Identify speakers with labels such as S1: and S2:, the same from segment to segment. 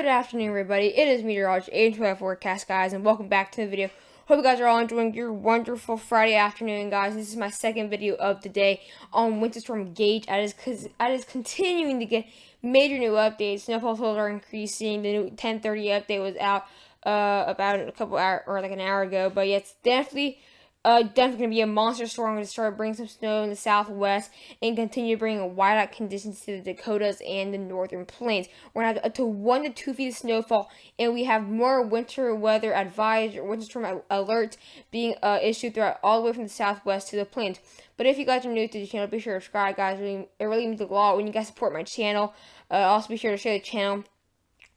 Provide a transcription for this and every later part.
S1: Good afternoon, everybody. It is meteorologist 812 forecast, guys, and welcome back to the video. Hope you guys are all enjoying your wonderful Friday afternoon, guys. This is my second video of the day on Winter Storm Gage. I is continuing to get major new updates. Snowfall totals are increasing. The new 10:30 update was out about a couple hours or like an hour ago, but yeah, it's definitely going to be a monster storm to start bringing some snow in the southwest and continue bringing whiteout conditions to the Dakotas and the northern plains. We're going to have up to 1 to 2 feet of snowfall, and we have more winter weather winter storm alerts being issued throughout all the way from the southwest to the plains. But if you guys are new to the channel, be sure to subscribe, guys. It really means a lot when you guys support my channel. Also, be sure to share the channel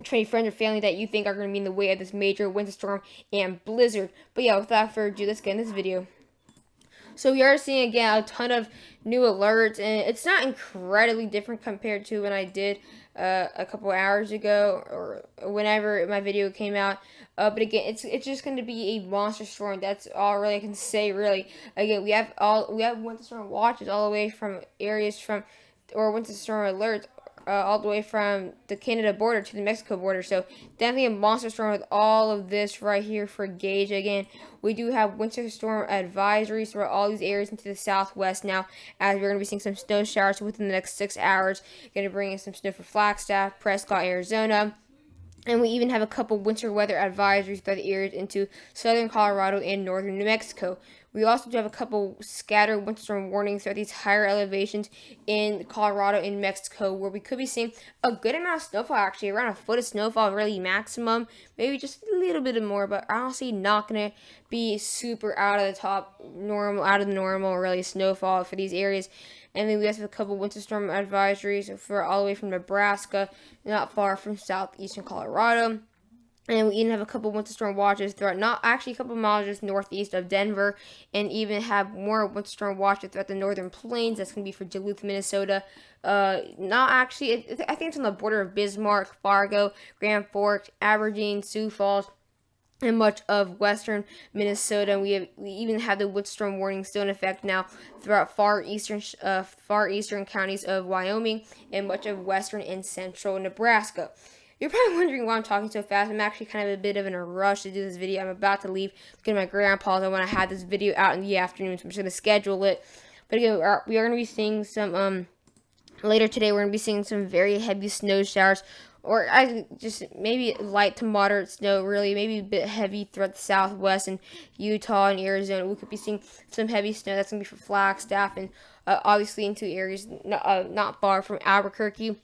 S1: to any friends or family that you think are going to be in the way of this major winter storm and blizzard. But yeah, without further ado, let's get in this video. So we are seeing again a ton of new alerts, and it's not incredibly different compared to when I did a couple hours ago or whenever my video came out. But again, it's just going to be a monster storm. That's all really I can say. Really, again, we have winter storm watches all the way from areas or winter storm alerts all the way from the Canada border to the Mexico border. So definitely a monster storm with all of this right here for Gage. Again, we do have winter storm advisories for all these areas into the southwest now, as we're going to be seeing some snow showers within the next 6 hours. Going to bring in some snow for Flagstaff, Prescott, Arizona. And we even have a couple winter weather advisories throughout the areas into southern Colorado and northern New Mexico. We also do have a couple scattered winter storm warnings throughout these higher elevations in Colorado and Mexico, where we could be seeing a good amount of snowfall, actually around a foot of snowfall, really maximum, maybe just a little bit more, but honestly not going to be super out of the normal really snowfall for these areas. And then we also have a couple winter storm advisories for all the way from Nebraska, not far from southeastern Colorado. And we even have a couple winter storm watches throughout, not actually a couple miles just northeast of Denver, and even have more winter storm watches throughout the northern plains. That's going to be for Duluth, Minnesota. Not actually, I think it's on the border of Bismarck, Fargo, Grand Forks, Aberdeen, Sioux Falls, and much of western Minnesota. We even have the winter storm warning still in effect now throughout far eastern counties of Wyoming and much of western and central Nebraska. You're probably wondering why I'm talking so fast. I'm actually kind of a bit of in a rush to do this video. I'm about to leave to go to my grandpa's. I want to have this video out in the afternoon, so I'm just going to schedule it. But again, we are going to be seeing some, later today, we're going to be seeing some very heavy snow showers, or just maybe light to moderate snow, really, maybe a bit heavy throughout the southwest and Utah and Arizona. We could be seeing some heavy snow. That's going to be for Flagstaff and obviously into areas not far from Albuquerque.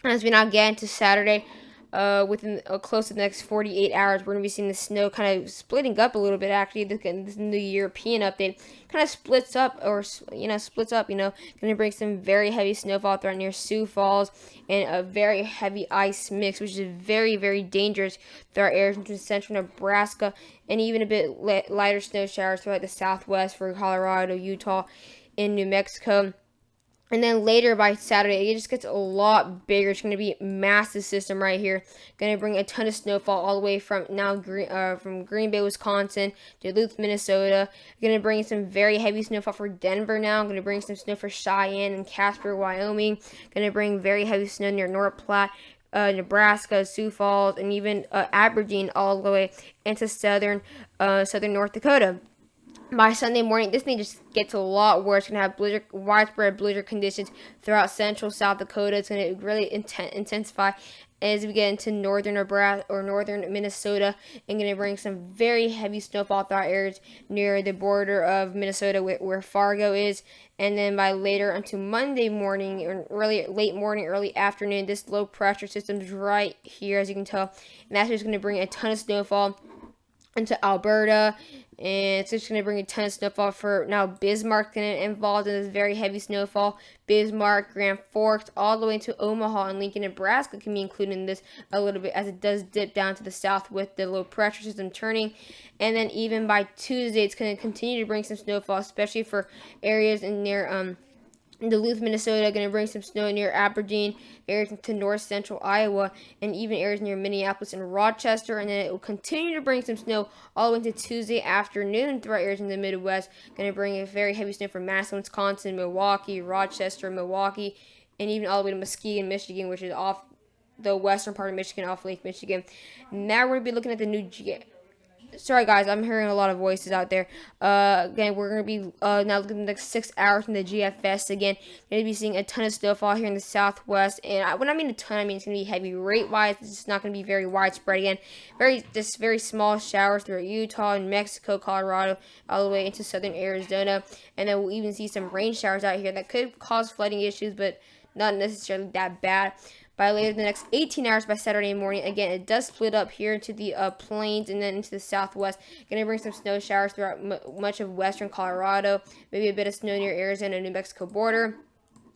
S1: As we now get into Saturday, within close to the next 48 hours, we're going to be seeing the snow kind of splitting up a little bit. Actually, this new European update kind of splits up, going to bring some very heavy snowfall throughout near Sioux Falls and a very heavy ice mix, which is very, very dangerous throughout areas into central Nebraska, and even a bit lighter snow showers throughout the southwest for Colorado, Utah, and New Mexico. And then later by Saturday, it just gets a lot bigger. It's going to be a massive system right here. Going to bring a ton of snowfall all the way from from Green Bay, Wisconsin, Duluth, Minnesota. Going to bring some very heavy snowfall for Denver now. Going to bring some snow for Cheyenne and Casper, Wyoming. Going to bring very heavy snow near North Platte, Nebraska, Sioux Falls, and even Aberdeen all the way into southern North Dakota. By Sunday morning, this thing just gets a lot worse. It's going to have widespread blizzard conditions throughout central South Dakota. It's going to really intensify as we get into northern Nebraska or northern Minnesota, and going to bring some very heavy snowfall throughout areas near the border of Minnesota where Fargo is. And then by later onto Monday morning, or late morning, early afternoon, this low pressure system is right here, as you can tell, and that's just going to bring a ton of snowfall into Alberta, and it's just going to bring a ton of snowfall for now. Bismarck going to involved in this very heavy snowfall. Bismarck, Grand Forks, all the way to Omaha and Lincoln, Nebraska can be included in this a little bit, as it does dip down to the south with the low pressure system turning. And then even by Tuesday, it's going to continue to bring some snowfall, especially for areas in near Duluth, Minnesota, going to bring some snow near Aberdeen, areas into north central Iowa, and even areas near Minneapolis and Rochester. And then it will continue to bring some snow all the way into Tuesday afternoon throughout areas in the Midwest. Going to bring a very heavy snow from Madison, Wisconsin, Milwaukee, Rochester, Milwaukee, and even all the way to Muskegon, Michigan, which is off the western part of Michigan off Lake Michigan. Now we're going to be looking at the new Sorry guys, I'm hearing a lot of voices out there. Again, we're going to be now looking at the next 6 hours in the GFS again. Going to be seeing a ton of snowfall here in the southwest. And when I mean a ton, I mean it's going to be heavy rate-wise. It's just not going to be very widespread again. Just very small showers throughout Utah, New Mexico, Colorado, all the way into southern Arizona. And then we'll even see some rain showers out here that could cause flooding issues, but not necessarily that bad. By later the next 18 hours by Saturday morning, again, it does split up here into the plains and then into the southwest. Going to bring some snow showers throughout much of western Colorado, maybe a bit of snow near Arizona and New Mexico border,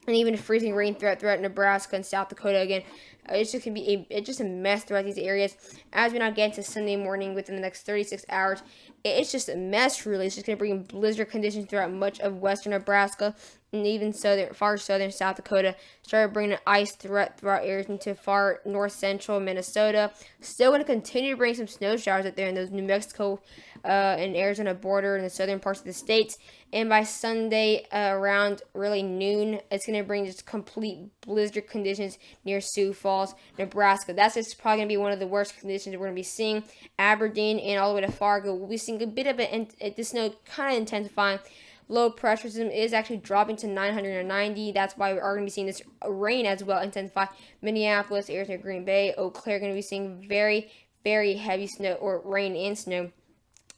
S1: and even freezing rain throughout Nebraska and South Dakota again. It's just going to be it's just a mess throughout these areas. As we now get into Sunday morning within the next 36 hours, it's just a mess, really. It's just going to bring blizzard conditions throughout much of western Nebraska and even far southern South Dakota. Started bringing an ice threat throughout areas into far north central Minnesota. Still going to continue to bring some snow showers out there in those New Mexico and Arizona border in the southern parts of the states. And by Sunday around really noon, it's going to bring just complete blizzard conditions near Sioux Falls, Nebraska. That's just probably going to be one of the worst conditions we're going to be seeing. Aberdeen and all the way to Fargo, we'll be seeing a bit of the snow kind of intensifying. Low pressure system is actually dropping to 990. That's why we are going to be seeing this rain as well intensify. Minneapolis, Arizona, Green Bay, Eau Claire going to be seeing very, very heavy snow or rain and snow.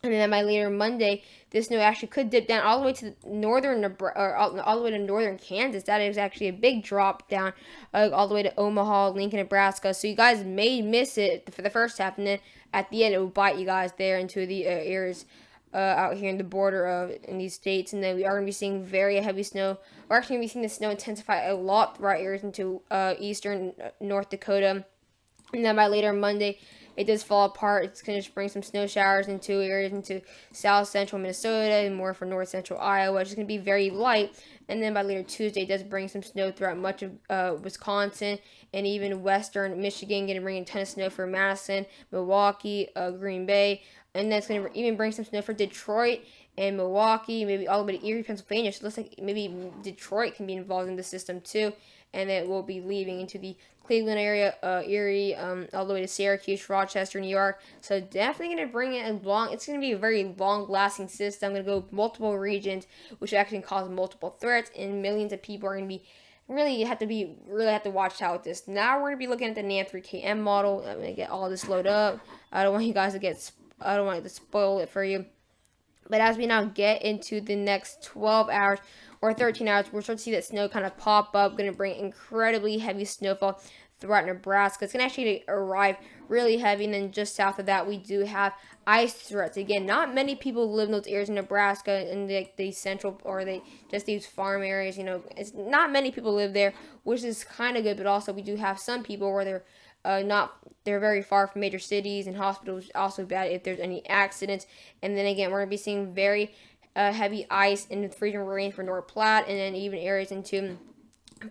S1: And then by later Monday, this snow actually could dip down all the way to northern or all the way to northern Kansas. That is actually a big drop down all the way to Omaha, Lincoln, Nebraska. So you guys may miss it for the first half, and then at the end it will bite you guys there into the areas out here in the border in these states. And then we are going to be seeing very heavy snow. We're actually going to be seeing the snow intensify a lot throughout areas into eastern North Dakota. And then by later Monday, it does fall apart. It's going to just bring some snow showers into areas into south central Minnesota and more for north central Iowa. It's just going to be very light. And then by later Tuesday, it does bring some snow throughout much of Wisconsin and even western Michigan. Going to bring a ton of snow for Madison, Milwaukee, Green Bay. And that's going to even bring some snow for Detroit and Milwaukee, maybe all the way to Erie, Pennsylvania. So it looks like maybe Detroit can be involved in the system too. And it will be leaving into the Cleveland area, Erie, all the way to Syracuse, Rochester, New York. So definitely going to bring it along. It's going to be a very long-lasting system. I'm going to go multiple regions, which actually cause multiple threats, and millions of people are going to be really have to watch out with this. Now we're going to be looking at the NAM 3KM model. I'm going to get all this loaded up. I don't want you guys to I don't want to spoil it for you. But as we now get into the next 12 hours or 13 hours, we're starting to see that snow kind of pop up. Going to bring incredibly heavy snowfall throughout Nebraska. It's going to actually arrive really heavy. And then just south of that, we do have ice threats. Again, not many people live in those areas in Nebraska and the central or just these farm areas. You know, it's not many people live there, which is kind of good. But also we do have some people where they're very far from major cities, and hospitals also bad if there's any accidents. And then again, we're going to be seeing very heavy ice and freezing rain for North Platte, and then even areas into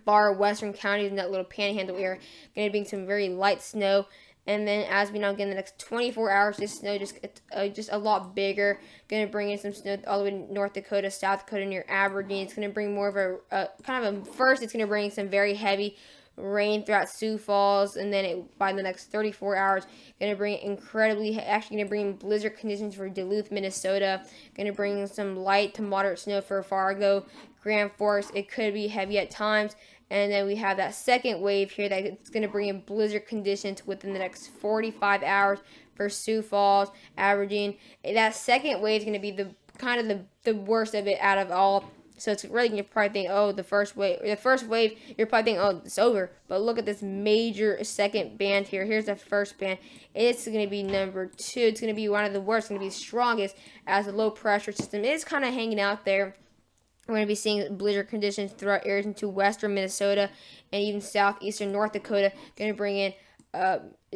S1: far western counties in that little panhandle area. Going to be some very light snow. And then as we now get in the next 24 hours, this snow just a lot bigger. Going to bring in some snow all the way to North Dakota, South Dakota near Aberdeen. It's going to bring more of first it's going to bring some very heavy rain throughout Sioux Falls, and then by the next 34 hours, going to bring going to bring blizzard conditions for Duluth, Minnesota. Going to bring some light to moderate snow for Fargo, Grand Forks. It could be heavy at times. And then we have that second wave here that it's going to bring in blizzard conditions within the next 45 hours for Sioux Falls, Aberdeen. That second wave is going to be the worst of it out of all. So it's really, you're probably thinking, oh, the first wave, you're probably thinking, oh, it's over. But look at this major second band here. Here's the first band. It's going to be number 2. It's going to be one of the worst. It's going to be the strongest, as the low pressure system is kind of hanging out there. We're going to be seeing blizzard conditions throughout areas into western Minnesota and even southeastern North Dakota. Going to bring in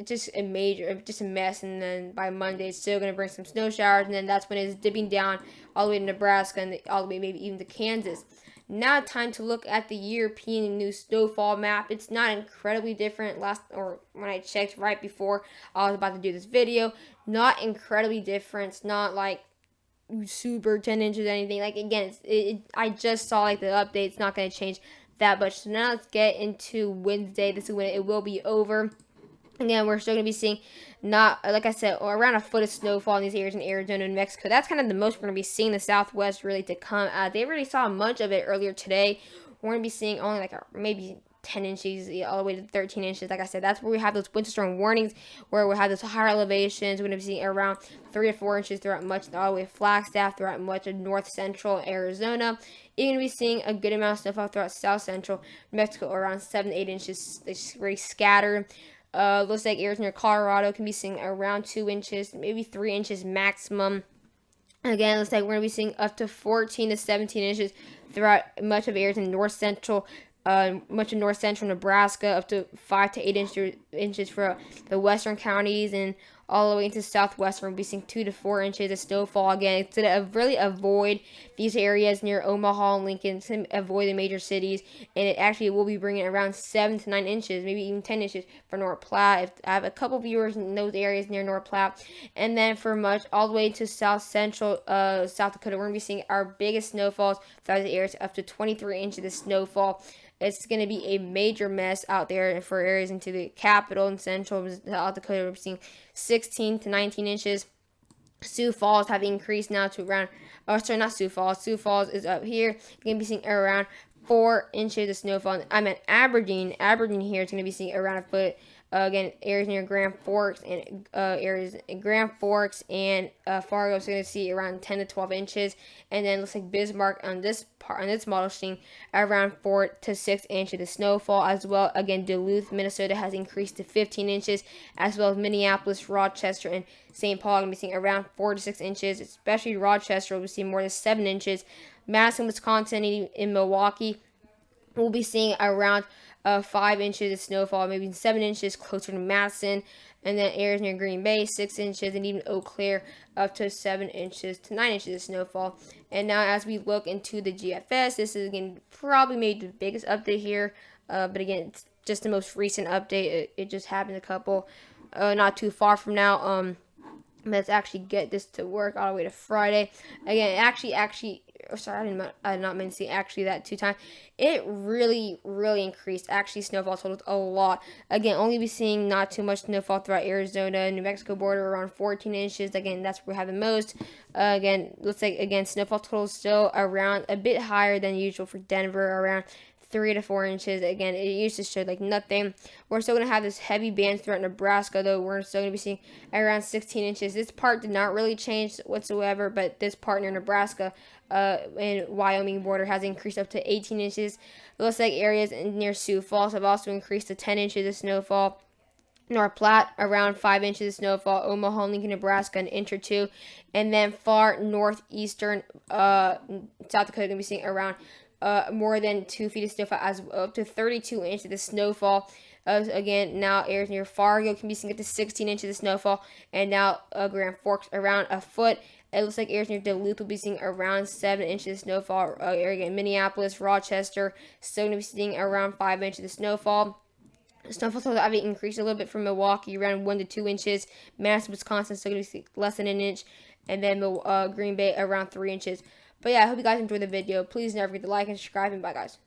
S1: just a mess. And then by Monday, it's still going to bring some snow showers. And then that's when it's dipping down all the way to Nebraska and all the way maybe even to Kansas. Now time to look at the European new snowfall map. It's not incredibly different when I checked right before I was about to do this video. Not incredibly different. It's not like super 10 inches or anything. Like, again, I just saw like the update. It's not going to change that much. So now let's get into Wednesday. This is when it will be over. Again, we're still going to be seeing, not like I said, around a foot of snowfall in these areas in Arizona and Mexico. That's kind of the most we're going to be seeing the Southwest really to come. They really saw much of it earlier today. We're going to be seeing only like maybe 10 inches, all the way to 13 inches. Like I said, that's where we have those winter storm warnings, where we have those higher elevations. We're going to be seeing around 3 to 4 inches throughout much, all the way to Flagstaff, throughout much of north central Arizona. You're going to be seeing a good amount of snowfall throughout south central Mexico, around 7 to 8 inches. It's very scattered. Looks like areas near Colorado can be seeing around 2 inches, maybe 3 inches maximum. Again, looks like we're going to be seeing up to 14 to 17 inches throughout much of areas in north central, much of north central Nebraska, up to 5 to 8 inches for the western counties, and all the way into southwestern, we'll be seeing 2 to 4 inches of snowfall. Again, it's to really avoid these areas near Omaha and Lincoln, to avoid the major cities, and it actually will be bringing around 7 to 9 inches, maybe even 10 inches for North Platte. If I have a couple viewers in those areas near North Platte, and then for much all the way to south central South Dakota, we're going to be seeing our biggest snowfalls throughout the areas, up to 23 inches of snowfall. It's going to be a major mess out there for areas into the capital and central South Dakota. We're seeing 16 to 19 inches. Sioux Falls have increased now to around, sorry, not Sioux Falls. Sioux Falls is up here. You're going to be seeing around 4 inches of snowfall. I'm at Aberdeen. Aberdeen here is going to be seeing around a foot. Again, areas near Grand Forks and areas in Grand Forks and Fargo is going to see around 10 to 12 inches, and then looks like Bismarck on this model seeing around 4 to 6 inches of snowfall as well. Again, Duluth, Minnesota has increased to 15 inches, as well as Minneapolis, Rochester, and St. Paul going to be seeing around 4 to 6 inches. Especially Rochester will be seeing more than 7 inches. Madison, Wisconsin, and in Milwaukee, we'll be seeing around 5 inches of snowfall, maybe 7 inches closer to Madison, and then areas near Green Bay, 6 inches, and even Eau Claire, up to 7 inches to 9 inches of snowfall. And now as we look into the GFS, this is again probably maybe the biggest update here, but again, it's just the most recent update. It just happened a couple, not too far from now. Let's actually get this to work all the way to Friday. Again, actually, sorry, I did not mean to say actually that 2 times. It really increased. Actually, snowfall totals a lot. Again, only be seeing not too much snowfall throughout Arizona, New Mexico border, around 14 inches. Again, that's where we have the most. Again, looks like, again, snowfall totals still around a bit higher than usual for Denver, around 3 to 4 inches. Again, it used to show like nothing. We're still going to have this heavy band throughout Nebraska, though. We're still going to be seeing around 16 inches. This part did not really change whatsoever, but this part near Nebraska and Wyoming border has increased up to 18 inches. It looks like areas near Sioux Falls have also increased to 10 inches of snowfall. North Platte, around 5 inches of snowfall. Omaha, Lincoln, Nebraska, an inch or 2. And then far northeastern South Dakota, going to be seeing around more than 2 feet of snowfall, as up to 32 inches of snowfall. Again, now areas near Fargo can be seeing up to 16 inches of snowfall, and now Grand Forks around a foot. It looks like areas near Duluth will be seeing around 7 inches of snowfall. Area in Minneapolis, Rochester, still going to be seeing around 5 inches of snowfall. Snowfall totals have increased a little bit from Milwaukee, around 1 to 2 inches. Madison, Wisconsin, still going to be less than an inch, and then Green Bay around 3 inches. But yeah, I hope you guys enjoyed the video. Please never forget to like and subscribe, and bye guys.